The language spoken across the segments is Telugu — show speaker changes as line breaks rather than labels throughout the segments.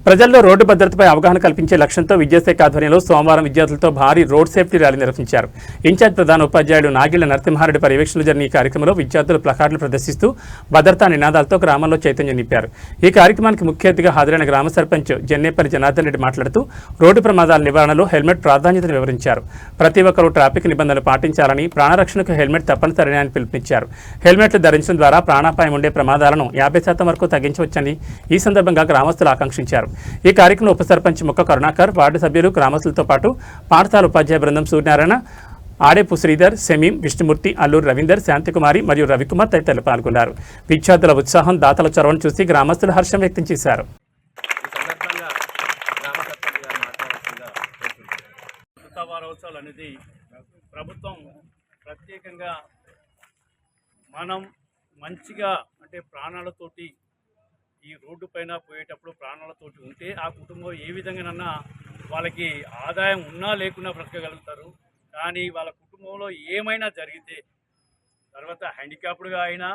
ప్రజల్లో రోడ్డు భద్రతపై అవగాహన కల్పించే లక్ష్యంతో విద్యాశాఖ ఆధ్వర్యంలో సోమవారం విద్యార్థులతో భారీ రోడ్ సేఫ్టీ ర్యాలీ నిర్వహించారు. ఇన్ఛార్జ్ ప్రధాన ఉపాధ్యాయుడు నాగిళ్ల నరసింహారెడ్డి పర్యవేక్షణలో జరిగిన ఈ కార్యక్రమంలో విద్యార్థులు ప్లకార్డులు ప్రదర్శిస్తూ భద్రతా నినాదాలతో గ్రామంలో చైతన్యం నింపారు. ఈ కార్యక్రమానికి ముఖ్య అతిథిగా హాజరైన గ్రామ సర్పంచ్ జన్నేపల్లి జనార్దన్ రెడ్డి మాట్లాడుతూ రోడ్డు ప్రమాదాల నివారణలో హెల్మెట్ ప్రాధాన్యతను వివరించారు. ప్రతి ఒక్కరూ ట్రాఫిక్ నిబంధనలు పాటించాలని, ప్రాణరక్షణకు హెల్మెట్ తప్పనిసరి అని పిలుపునిచ్చారు. హెల్మెట్లు ధరించడం ద్వారా ప్రాణాపాయం ఉండే ప్రమాదాలను 50% వరకు తగ్గించవచ్చని ఈ సందర్భంగా గ్రామస్తులు ఆకాంక్షించారు. ఈ కార్యక్రమంలో ఉప సర్పంచ్ ముక్క కరుణాకర్, వార్డు సభ్యులు, గ్రామస్తులతో పాటు పాఠశాల ఉపాధ్యాయ బృందం సూర్యనారాయణ, ఆడేపు శ్రీధర్, సెమీం, విష్ణుమూర్తి, అల్లూరు రవీందర్, శాంతికుమారి మరియు రవికుమార్ తదితరులు పాల్గొన్నారు. విద్యార్థుల ఉత్సాహం, దాతల చొరవను చూసి గ్రామస్తులు హర్షం వ్యక్తం చేశారు.
ప్రభుత్వం ప్రత్యేకంగా మనం మంచిగా అంటే ప్రాణాలతోటి ఈ రోడ్డు పైన పోయేటప్పుడు ప్రాణాలతోటి ఉంటే ఆ కుటుంబం ఏ విధంగానన్నా వాళ్ళకి ఆదాయం ఉన్నా లేకున్నా బ్రతకగలుగుతారు. కానీ వాళ్ళ కుటుంబంలో ఏమైనా జరిగితే తర్వాత హ్యాండిక్యాప్డ్గా అయినా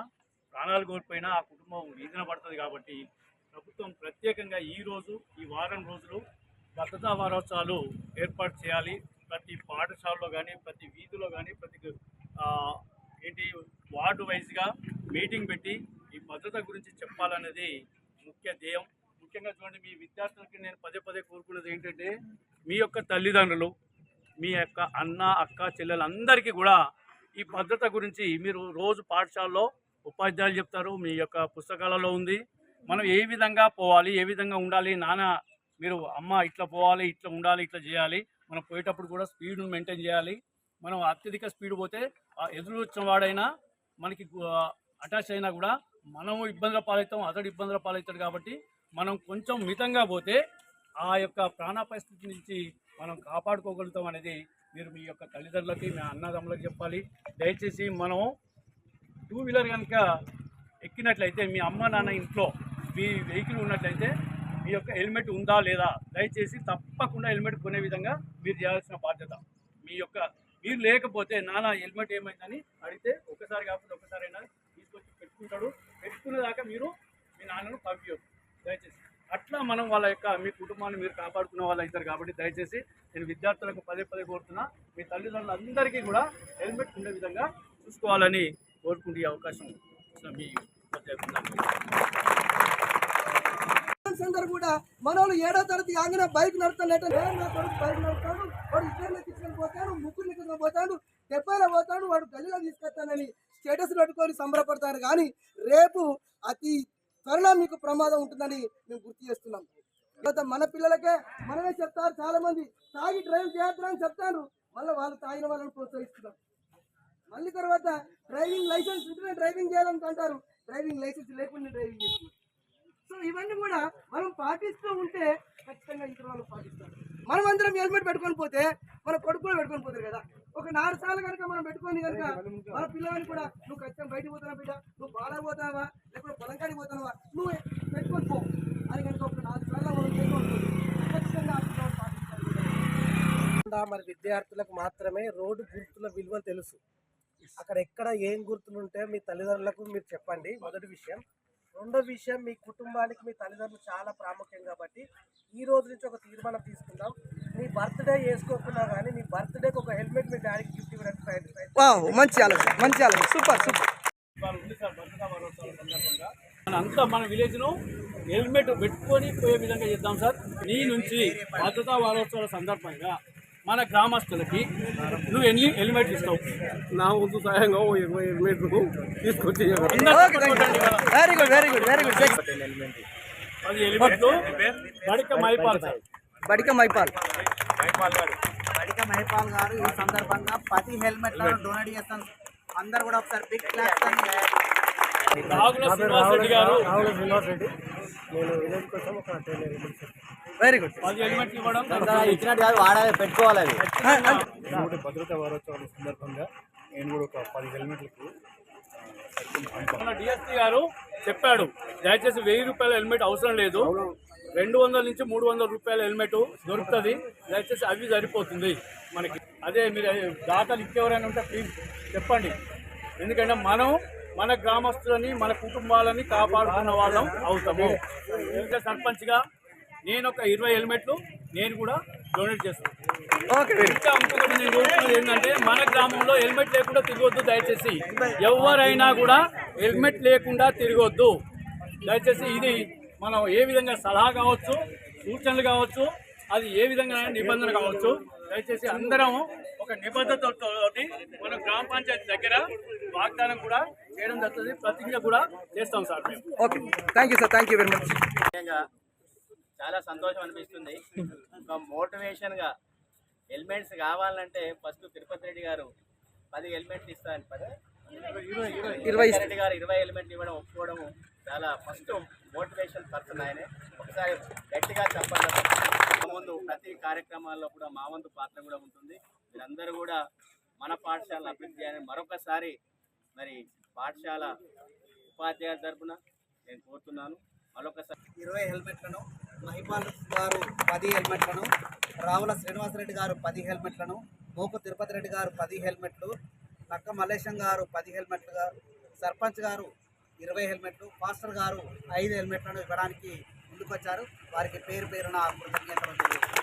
ప్రాణాలు కోల్పోయినా ఆ కుటుంబం వీధిన పడుతుంది. కాబట్టి ప్రభుత్వం ప్రత్యేకంగా ఈ వారం రోజులు భద్రతా వారోత్సవాలు ఏర్పాటు చేయాలి. ప్రతి పాఠశాలలో కానీ, ప్రతి వీధిలో కానీ, ప్రతి వార్డు వైజ్గా మీటింగ్ పెట్టి ఈ భద్రత గురించి చెప్పాలనేది ముఖ్య ధ్యేయం. ముఖ్యంగా చూడండి, మీ విద్యార్థులకి నేను పదే కోరుకున్నది ఏంటంటే, మీ యొక్క తల్లిదండ్రులు, మీ యొక్క అన్న, అక్క, చెల్లెలందరికీ కూడా ఈ భద్రత గురించి మీరు రోజు పాఠశాలలో ఉపాధ్యాయులు చెప్తారు, మీ యొక్క పుస్తకాలలో ఉంది. మనం ఏ విధంగా పోవాలి, ఏ విధంగా ఉండాలి, నాన్న మీరు అమ్మ ఇట్లా పోవాలి, ఇట్లా ఉండాలి, ఇట్లా చేయాలి. మనం పోయేటప్పుడు కూడా స్పీడ్ను మెయింటైన్ చేయాలి. మనం అత్యధిక స్పీడ్ పోతే ఎదురు వచ్చిన వాడైనా మనకి అటాచ్ అయినా కూడా మనము ఇబ్బందుల పాలవుతాం, అతడు ఇబ్బందుల పాలవుతాడు. కాబట్టి మనం కొంచెం మితంగా పోతే ఆ యొక్క ప్రాణ పరిస్థితి నుంచి మనం కాపాడుకోగలుగుతాం అనేది మీరు మీ యొక్క తల్లిదండ్రులకి, మీ అన్నదమ్ములకి చెప్పాలి. దయచేసి మనం 2 వీలర్ కనుక ఎక్కినట్లయితే మీ అమ్మ నాన్న ఇంట్లో మీ వెహికల్ ఉన్నట్లయితే మీ యొక్క హెల్మెట్ ఉందా లేదా దయచేసి తప్పకుండా హెల్మెట్ కొనే విధంగా మీరు చేయాల్సిన బాధ్యత మీరు లేకపోతే నాన్న హెల్మెట్ ఏమైందని అడిగితే ఒకసారి కాకపోతే ఒకసారైనా తీసుకొచ్చి పెట్టుకుంటాడు. పెట్టుకునే దాకా మీరు మీ నాన్నను పంపించదు దయచేసి. అట్లా మనం వాళ్ళ యొక్క మీ కుటుంబాన్ని మీరు కాపాడుకునే వాళ్ళు అవుతారు. కాబట్టి దయచేసి నేను విద్యార్థులకు పదే కోరుతున్నా, మీ తల్లిదండ్రులందరికీ కూడా హెల్మెట్ ఉండే విధంగా చూసుకోవాలని కోరుకుంటే అవకాశం మీ
కూడా మనోళ్ళు 7వ తరగతి ఆగిన బైక్ నడుపుతాడు, బైక్ నడుపుతాడు, వాడు ఇద్దరిని తీసుకొని పోతాడు, ముగ్గురిని తీసుకొని పోతాడు, 70లో పోతాడు, వాడు గదిలో తీసుకొస్తానని స్టేటస్ పెట్టుకొని సంబరపడతారు. కానీ రేపు అతి త్వరలో మీకు ప్రమాదం ఉంటుందని మేము గుర్తు చేస్తున్నాం. మన పిల్లలకే మనమే చెప్తారు, చాలా మంది తాగి డ్రైవ్ చేయొద్దని చెప్తారు, మళ్ళీ వాళ్ళు తాగిన వాళ్ళని ప్రోత్సహిస్తున్నారు. మళ్ళీ తర్వాత డ్రైవింగ్ లైసెన్స్ ఉంటేనే డ్రైవింగ్ చేయాలని అంటారు, డ్రైవింగ్ లైసెన్స్ లేకుండా డ్రైవింగ్ చేస్తున్నారు. సో ఇవన్నీ కూడా మనం పాటిస్తూ ఉంటే ఖచ్చితంగా ఇతర వాళ్ళు పాటిస్తారు. మనం అందరం హెల్మెట్ పెట్టుకొని పోతే మన కొడుకు కూడా పెట్టుకొని పోతారు కదా. ఒక 4 సార్లు కనుక మనం పెట్టుకొని కనుక మన పిల్లలని కూడా నువ్వు ఖచ్చితంగా బయటకు పోతున్నావు బిడ్డ, నువ్వు బాగా పోతావా లేకపోతే పొలంకాడికి పోతున్నావా, నువ్వు పెట్టుకొని పో అని కనుక ఒక 4 సార్లు మనం పెట్టుకొని ఖచ్చితంగా పాటిస్తారు. మరి విద్యార్థులకు మాత్రమే రోడ్డు గుర్తుల విలువ తెలుసు. అక్కడ ఎక్కడ ఏం గుర్తులు ఉంటే మీ తల్లిదండ్రులకు మీరు చెప్పండి. మొదటి విషయం. రెండో విషయం, మీ కుటుంబానికి మీ తల్లిదండ్రులు చాలా ప్రాముఖ్యం. కాబట్టి ఈ రోజు నుంచి ఒక తీర్మానం తీసుకుందాం. మీ బర్త్డే చేసుకోకుండా కానీ మీ బర్త్డేకి ఒక హెల్మెట్ మీ డాడీకి గిఫ్ట్ ఇవ్వడానికి ప్రయత్నిస్తాం. మంచి ఆలోచన, సూపర్.
అంతా మన విలేజ్ను హెల్మెట్ పెట్టుకొని పోయే విధంగా చేద్దాం సార్. నీ నుంచి భద్రతా వారోత్సవాల సందర్భంగా మన గ్రామస్తులకి నువ్వు ఎన్ని హెల్మెట్ ఇస్తావు?
నా వంతు సహాయంగా 20 హెల్మెట్లు తీసుకొచ్చి
వెరీ గుడ్
10 హెల్మెట్లు
బడిక మైపాల్
గారు ఈ సందర్భంగా 10 హెల్మెట్లను డొనేట్ చేస్తాను. అందరు కూడా ఒకసారి బిగ్ క్లాస్
వెరీ గుడ్.
10 హెల్మెట్లు ఇవ్వడం
ఇచ్చినట్టు కాదు, వాడాలి, పెట్టుకోవాలి.
అది భద్రతా వారోత్సవాల సందర్భంగా నేను కూడా ఒక 10 హెల్మెట్లకు
మన డిఎస్పీ గారు చెప్పాడు, దయచేసి 1000 రూపాయల హెల్మెట్ అవసరం లేదు, 200 నుంచి 300 రూపాయల హెల్మెట్ దొరుకుతుంది, దయచేసి అవి సరిపోతుంది మనకి. అదే మీరు దాతలు ఇంకెవరైనా ఉంటే ప్లీజ్ చెప్పండి. ఎందుకంటే మనం మన గ్రామస్తులని, మన కుటుంబాలని కాపాడుతున్న వాళ్ళం అవుతాము. ఇంకా సర్పంచ్గా నేను ఒక 20 హెల్మెట్లు నేను కూడా డొనేట్ చేస్తాను.
ఓకే
ఇంకా ఇంకొకటి నేను కోరుకున్నది ఏంటంటే మన గ్రామంలో హెల్మెట్ లేకుండా తిరగొద్దు. దయచేసి ఎవరైనా కూడా హెల్మెట్ లేకుండా తిరగొద్దు దయచేసి. ఇది మనం ఏ విధంగా సలహా కావచ్చు, సూచనలు కావచ్చు, అది ఏ విధంగా నిబంధన కావచ్చు, దయచేసి అందరం ఒక నిబద్ధతతో మన గ్రామ పంచాయతీ దగ్గర వాగ్దానం కూడా చేయడం జరుగుతుంది. ప్రతిజ్ఞ కూడా చేస్తాం సార్ మేము.
Okay thank you sir, thank you very much.
చాలా సంతోషం అనిపిస్తుంది. ఒక మోటివేషన్గా హెల్మెట్స్ కావాలంటే ఫస్ట్ తిరుపతి రెడ్డి గారు 10 హెల్మెట్లు ఇస్తారని 20 రెడ్డి గారు 20 హెల్మెట్లు ఇవ్వడం ఒప్పుకోవడం చాలా ఫస్ట్ మోటివేషన్ పర్సన్ ఆయనే. ఒకసారి గట్టిగా చెప్పాలి. ముందు ప్రతి కార్యక్రమాల్లో కూడా మా వంతు పాత్ర కూడా ఉంటుంది. మీరందరూ కూడా మన పాఠశాల అభివృద్ధి అని మరొకసారి మరి పాఠశాల ఉపాధ్యాయుల తరఫున నేను కోరుతున్నాను. మరొకసారి
20 హెల్మెట్లను, మహిపాల్ గారు 10 హెల్మెట్లను, రావుల శ్రీనివాసరెడ్డి గారు 10 హెల్మెట్లను, మోపు తిరుపతి రెడ్డి గారు 10 హెల్మెట్లు, నక్క మల్లేశం గారు 10 హెల్మెట్లుగా, సర్పంచ్ గారు 20 హెల్మెట్లు, పాస్టర్ గారు 5 హెల్మెట్లను ఇవ్వడానికి ముందుకొచ్చారు. వారికి పేరు పేరున కృతజ్ఞతలు తెలియజేస్తున్నాను.